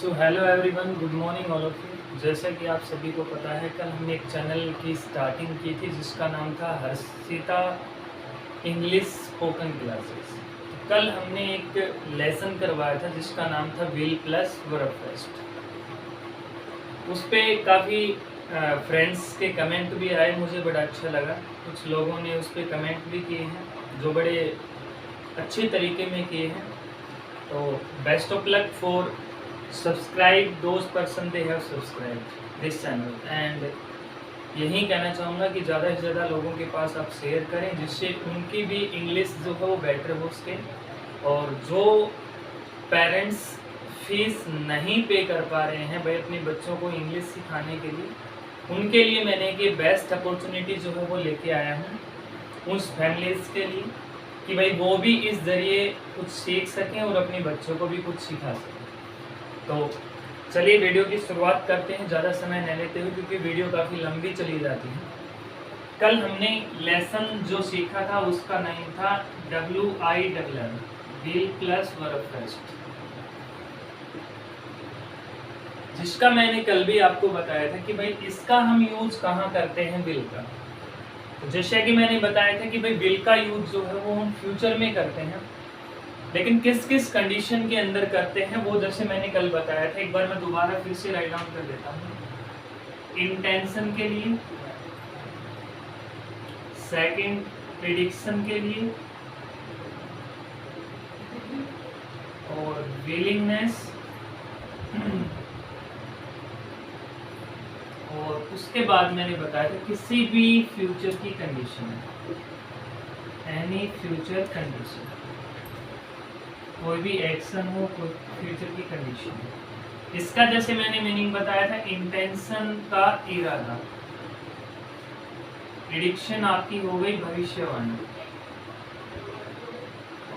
So hello everyone, good morning all of you. जैसा कि आप सभी को पता है, कल हमने एक चैनल की स्टार्टिंग की थी जिसका नाम था हर्षिता इंग्लिश स्पोकन क्लासेस। कल हमने एक लेसन करवाया था जिसका नाम था विल प्लस वर्ब फेस्ट। उस पर काफ़ी फ्रेंड्स के कमेंट भी आए, मुझे बड़ा अच्छा लगा। कुछ लोगों ने उस पर कमेंट भी किए हैं जो बड़े अच्छे तरीके में किए हैं। तो best of luck for subscribe those person they have subscribe this channel. And यही कहना चाहूँगा कि ज़्यादा से ज़्यादा लोगों के पास आप शेयर करें जिससे उनकी भी इंग्लिश जो है वो बेटर हो सके। और जो पेरेंट्स फीस नहीं पे कर पा रहे हैं भाई अपने बच्चों को इंग्लिश सिखाने के लिए, उनके लिए मैंने एक बेस्ट अपॉर्चुनिटी जो है वो लेके आया हूँ उस फैमिलीज़ के लिए कि भाई वो भी इस ज़रिए कुछ सीख सकें और अपने बच्चों को भी कुछ सिखा सकें। तो चलिए वीडियो की शुरुआत करते हैं, ज़्यादा समय नहीं लेते हुए, क्योंकि वीडियो काफ़ी लंबी चली जाती है। कल हमने लेसन जो सीखा था उसका नाम था WILL will plus verb fest, जिसका मैंने कल भी आपको बताया था कि भाई इसका हम यूज कहाँ करते हैं विल का। तो जैसे कि मैंने बताया था कि भाई विल का यूज जो है वो हम फ्यूचर में करते हैं, लेकिन किस किस कंडीशन के अंदर करते हैं वो जैसे मैंने कल बताया था। एक बार मैं दोबारा फिर से राइट डाउन कर देता हूँ। इंटेंशन के लिए, सेकंड प्रिडिक्शन के लिए, और विलिंगनेस, और उसके बाद मैंने बताया था किसी भी फ्यूचर की कंडीशन, एनी फ्यूचर कंडीशन, कोई भी एक्शन हो, कोई फ्यूचर की कंडीशन हो। इसका जैसे मैंने मीनिंग बताया था, इंटेंशन का इरादा, प्रेडिक्शन आपकी हो गई भविष्यवाणी,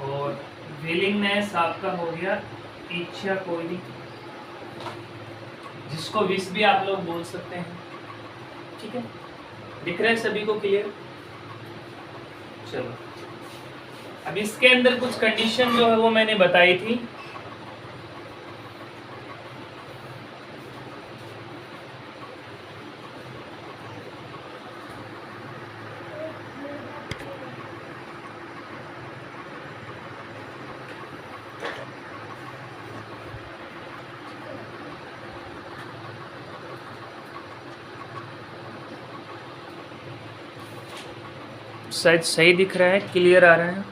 और विलिंगनेस आपका हो गया इच्छा, कोई भी जिसको विश भी आप लोग बोल सकते हैं। ठीक है, दिख रहा है सभी को क्लियर? चलो, अब इसके अंदर कुछ कंडीशन जो है वो मैंने बताई थी। शायद सही दिख रहा है, क्लियर आ रहा है?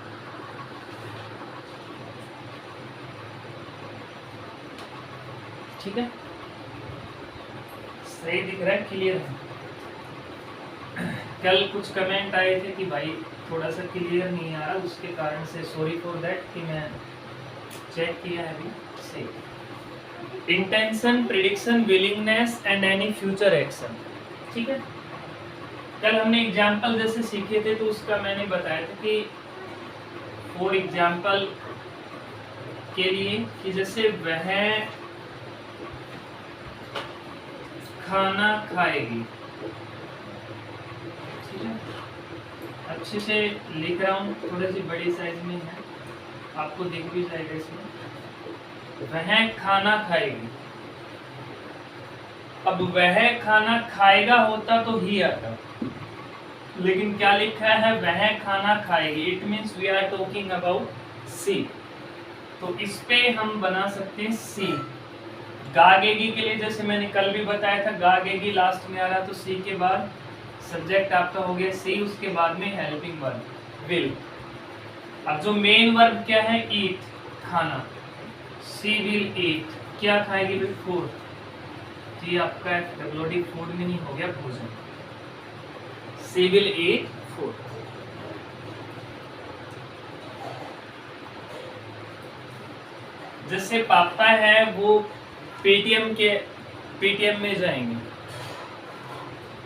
ठीक है, सही दिख रहा है, क्लियर है। कल कुछ कमेंट आए थे कि भाई थोड़ा सा क्लियर नहीं आ रहा, उसके कारण से सॉरी फॉर दैट कि मैं चेक किया है अभी। सही, intention, prediction, willingness and any future action. ठीक है, कल हमने एग्जाम्पल जैसे सीखे थे तो उसका मैंने बताया था कि फॉर एग्जाम्पल के लिए कि जैसे वह खाना खाएगी। ठीक है, अच्छे से लिख रहा हूँ, थोड़ी सी बड़ी साइज में है, आपको दिख भी जाएगा इसमें। वह खाना खाएगी, अब वह खाना खाएगा होता तो ही आता, लेकिन क्या लिखा है, वह खाना खाएगी। It means we are talking about see. तो इस पे हम बना सकते हैं सी। गागेगी के लिए जैसे मैंने कल भी बताया था, गागेगी लास्ट में आ रहा, तो सी के बाद सब्जेक्ट आपका हो गया सी, उसके बाद में हेल्पिंग वर्ब विल। अब जो मेन वर्ब क्या है, ईट, खाना। सी विल ईट, क्या खाएगी, फूड। जी आपका WD फूड में नहीं हो गया भोजन। सी विल ईट फूड। जैसे पापा है वो पीटीएम में जाएंगे।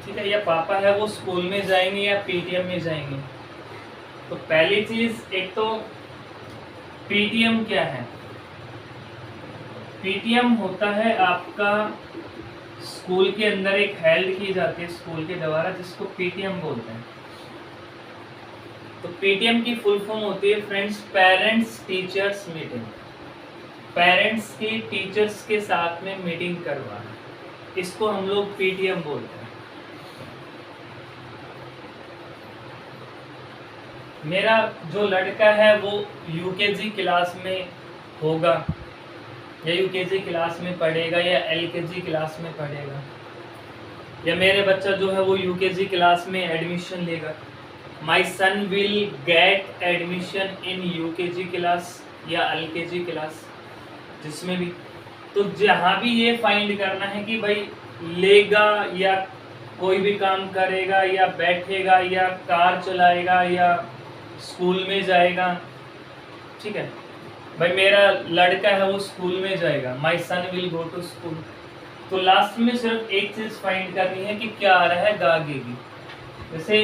ठीक है, या पापा है वो स्कूल में जाएंगे या पीटीएम में जाएंगे। तो पहली चीज, एक तो पीटीएम क्या है, पीटीएम होता है आपका स्कूल के अंदर एक हेल्ड की जाती है स्कूल के द्वारा, जिसको पीटीएम बोलते हैं। तो पीटीएम की फुल फॉर्म होती है friends, parents teachers meeting. Parents की टीचर्स के साथ में मीटिंग करवाना, इसको हम लोग पीटीएम बोलते हैं। मेरा जो लड़का है वो यूकेजी क्लास में होगा, या यूकेजी क्लास में पढ़ेगा, या एलकेजी क्लास में पढ़ेगा, या मेरे बच्चा जो है वो यूकेजी क्लास में एडमिशन लेगा। My son will get admission in UKG class या एलकेजी क्लास, जिसमें भी। तो जहाँ भी ये फाइंड करना है कि भाई लेगा या कोई भी काम करेगा या बैठेगा या कार चलाएगा या स्कूल में जाएगा, ठीक है भाई मेरा लड़का है वो स्कूल में जाएगा, माई son will go to school. तो लास्ट में सिर्फ एक चीज फाइंड करनी है कि क्या आ रहा है, गागेगी। जैसे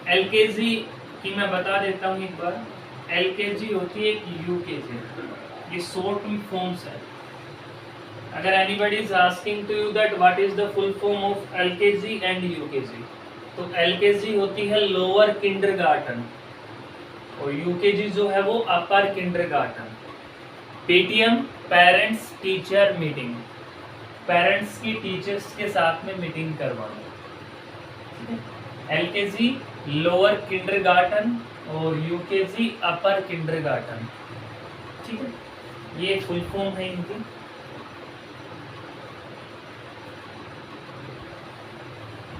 एलकेजी की मैं बता देता हूँ एक बार, एलकेजी होती है एक यूकेजी, ये शॉर्ट फॉर्म्स है। अगर anybody is asking to you that what is the full form of LKG and UKG, तो एलकेजी होती है लोअर किंडरगार्टन और यूकेजी जो है वो upper kindergarten. PTM parents teacher meeting, parents की टीचर्स के साथ में मीटिंग करवाना। एलकेजी लोअर किंडरगार्टन और यूकेजी अपर किंडरगार्टन, ठीक है, ये फुल फॉर्म है इनकी।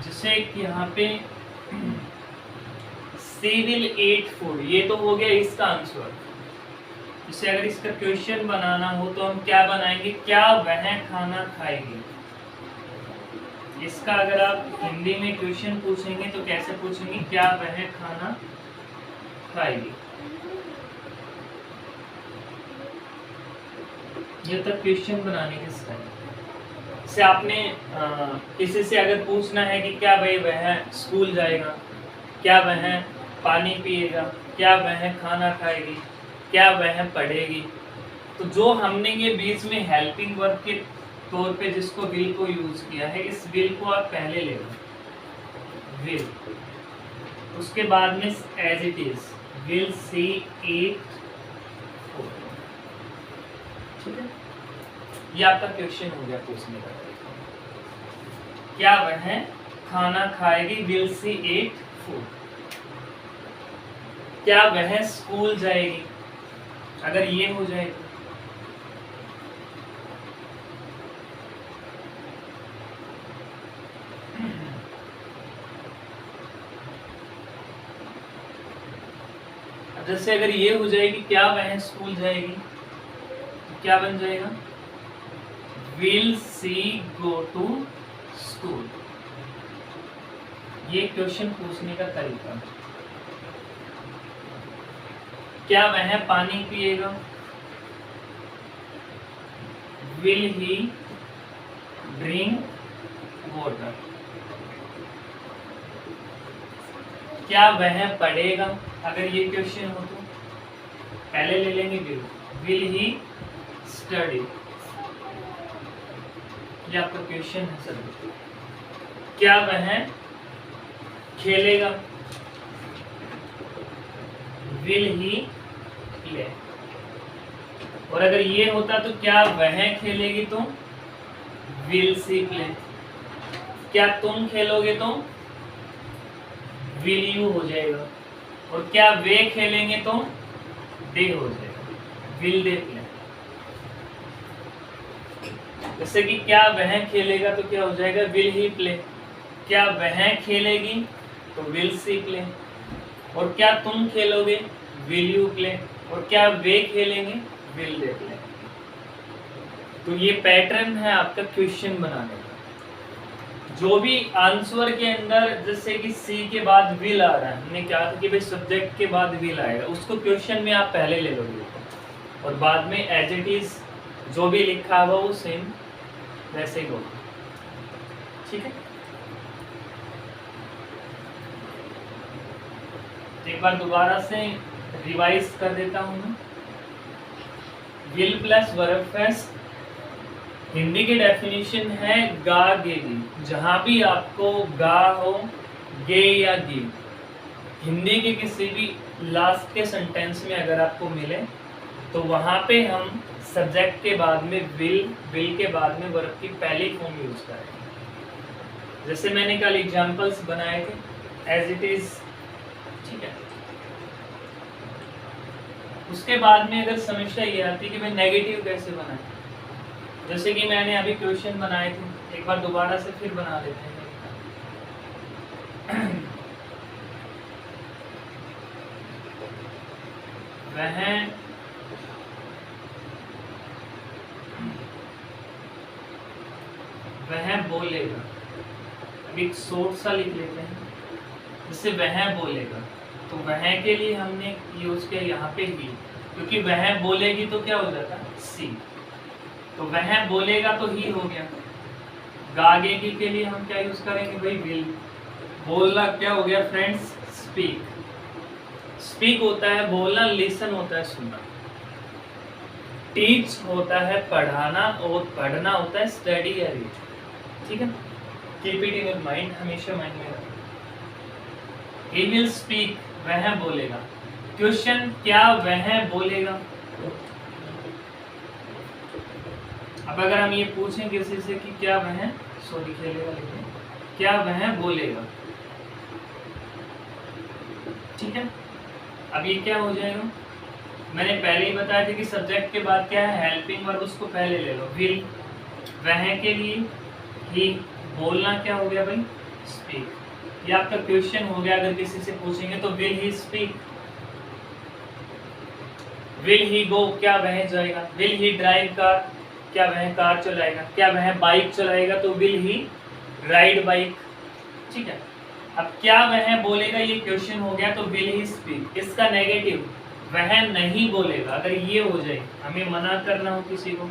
जैसे यहाँ पे सिविल 8 ये तो हो गया इसका आंसर। जैसे अगर इसका क्वेश्चन बनाना हो तो हम क्या बनाएंगे, क्या वह खाना खाएगी। इसका अगर आप हिंदी में क्वेश्चन पूछेंगे तो कैसे पूछेंगे, क्या वह खाना खाएगी। ये तक क्वेश्चन बनाने के स्टाइल से आपने किसी से अगर पूछना है कि क्या भाई वह स्कूल जाएगा, क्या वह पानी पिएगा, क्या वह खाना खाएगी, क्या वह पढ़ेगी, तो जो हमने ये बीच में हेल्पिंग वर्ब के तौर पे जिसको विल को यूज किया है, इस विल को आप पहले ले लो, विल, उसके बाद में as it is, will see eat, ठीक है। ये आपका क्वेश्चन हो गया पूछने का, क्या वह खाना खाएगी, विल सी ईट फूड। क्या वह स्कूल जाएगी, अगर ये हो जाए जैसे अगर ये हो जाएगी, क्या वह स्कूल जाएगी, तो क्या बन जाएगा, will she go to school. ये क्वेश्चन पूछने का तरीका। क्या वह पानी पिएगा, विल ही ड्रिंक वाटर। क्या वह पढ़ेगा, अगर ये क्वेश्चन हो तो पहले ले लेंगे विल ही स्टडी। ये आपका क्वेश्चन है सर। क्या वह खेलेगा, विल ही प्ले। और अगर ये होता तो क्या वह खेलेगी तो विल सी प्ले। क्या तुम खेलोगे तो विल यू हो जाएगा। और क्या वे खेलेंगे तो दे हो जाएगा, विल दे प्ले। जैसे कि क्या वह खेलेगा तो क्या हो जाएगा, विल ही प्ले। क्या वह खेलेगी तो विल सी प्ले। और क्या तुम खेलोगे, विल यू प्ले। और क्या वे खेलेंगे, विल दे प्ले। तो ये पैटर्न है आपका क्वेश्चन बनाने का। जो भी आंसर के अंदर जैसे कि सी के बाद विल आ रहा है, हमने क्या था कि भाई सब्जेक्ट के बाद विल आएगा, उसको क्वेश्चन में आप पहले ले लोगे और बाद में एज इट इज जो भी लिखा हुआ वो सेम वैसे ही होगा, ठीक है। एक बार दोबारा से रिवाइज कर देता हूँ मैं। Will plus verb phrase Hindi की डेफिनेशन है गा गेगी। जहां भी आपको गा हो, गे या गी, हिंदी के किसी भी लास्ट के सेंटेंस में अगर आपको मिले तो वहाँ पे हम सब्जेक्ट के बाद में विल के बाद में वर्ब की पहली फॉर्म यूज करेंगे। जैसे मैंने कल एग्जांपल्स बनाए थे, एज इट इज, ठीक है। उसके बाद में अगर समस्या ये आती है कि भाई नेगेटिव कैसे बनाए, जैसे कि मैंने अभी क्वेश्चन बनाए थे, एक बार दोबारा से फिर बना लेते हैं। वह बोलेगा, अभी एक शॉर्ट सा लिख लेते हैं, जैसे वह बोलेगा, तो वह के लिए हमने यूज किया यहाँ पे ही, क्योंकि वह बोलेगी तो क्या हो जाता सी, तो वह बोलेगा तो ही हो गया। गागेगी के लिए हम क्या यूज करेंगे भाई, विल। बोलना क्या हो गया फ्रेंड्स, स्पीक। स्पीक होता है बोलना, लिसन होता है सुनना, टीच होता है पढ़ाना, और पढ़ना होता है स्टडी या रीड, ठीक है। Keep it in your mind, हमेशा माइंड में रखना। ही विल स्पीक, वह बोलेगा। क्वेश्चन, क्या वह बोलेगा। अब अगर हम ये पूछें किसी से कि क्या वह, सॉरी खेलेगा, लेकिन क्या वह बोलेगा, ठीक है। अब ये क्या हो जाएगा, मैंने पहले ही बताया था कि सब्जेक्ट के बाद क्या है, हेल्पिंग वर्ब, उसको पहले ले लो। विल, वह के लिए ही, बोलना क्या हो गया भाई, स्पीक। ये आपका क्वेश्चन हो गया, अगर किसी से पूछेंगे तो will he speak. Will he go, क्या वह जाएगा। विल ही ड्राइव कार, क्या वह कार चलाएगा। क्या वह बाइक चलाएगा, तो विल ही राइड बाइक, ठीक है। अब क्या वह बोलेगा, ये क्वेश्चन हो गया, तो विल ही स्पीक। इसका नेगेटिव, वह नहीं बोलेगा। अगर ये हो जाए, हमें मना करना हो किसी को,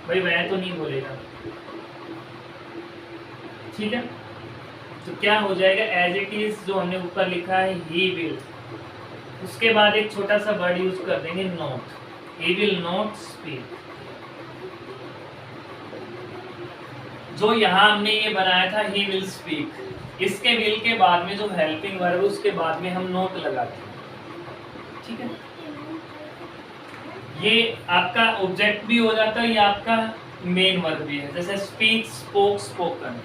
भाई वह तो नहीं बोलेगा, ठीक है, तो क्या हो जाएगा, एज इट इज जो हमने ऊपर लिखा है, ही विल, उसके बाद एक छोटा सा वर्ड यूज कर देंगे, not. He will not speak. जो यहाँ हमने ये बनाया था, ही विल स्पीक, इसके विल के बाद में जो हेल्पिंग वर्ब, उसके बाद में हम नोट लगाते हैं, ठीक है। ये आपका ऑब्जेक्ट भी हो जाता है, ये आपका मेन वर्ब भी है। जैसे स्पीक, स्पोक, स्पोकन,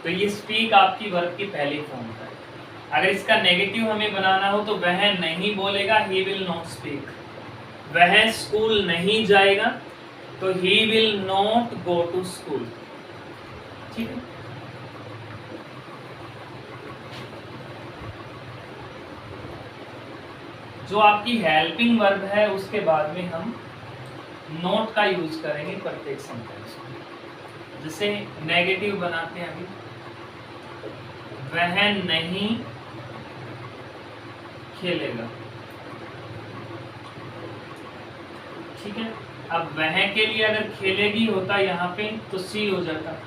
तो ये स्पीक आपकी वर्ब की पहली फॉर्म है। अगर इसका नेगेटिव हमें बनाना हो, तो वह नहीं बोलेगा, ही विल नॉट स्पीक। वह स्कूल नहीं जाएगा, तो he will not go to school, ठीक है। जो आपकी हेल्पिंग वर्ब है, उसके बाद में हम नोट का यूज करेंगे प्रत्येक सेंटेंस में। जैसे नेगेटिव बनाते हैं अभी, वह नहीं खेलेगा, ठीक है। अब वह के लिए अगर खेलेगी होता यहाँ पे, तो सी हो जाता,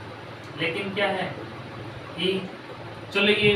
लेकिन क्या है, ही। चलो ये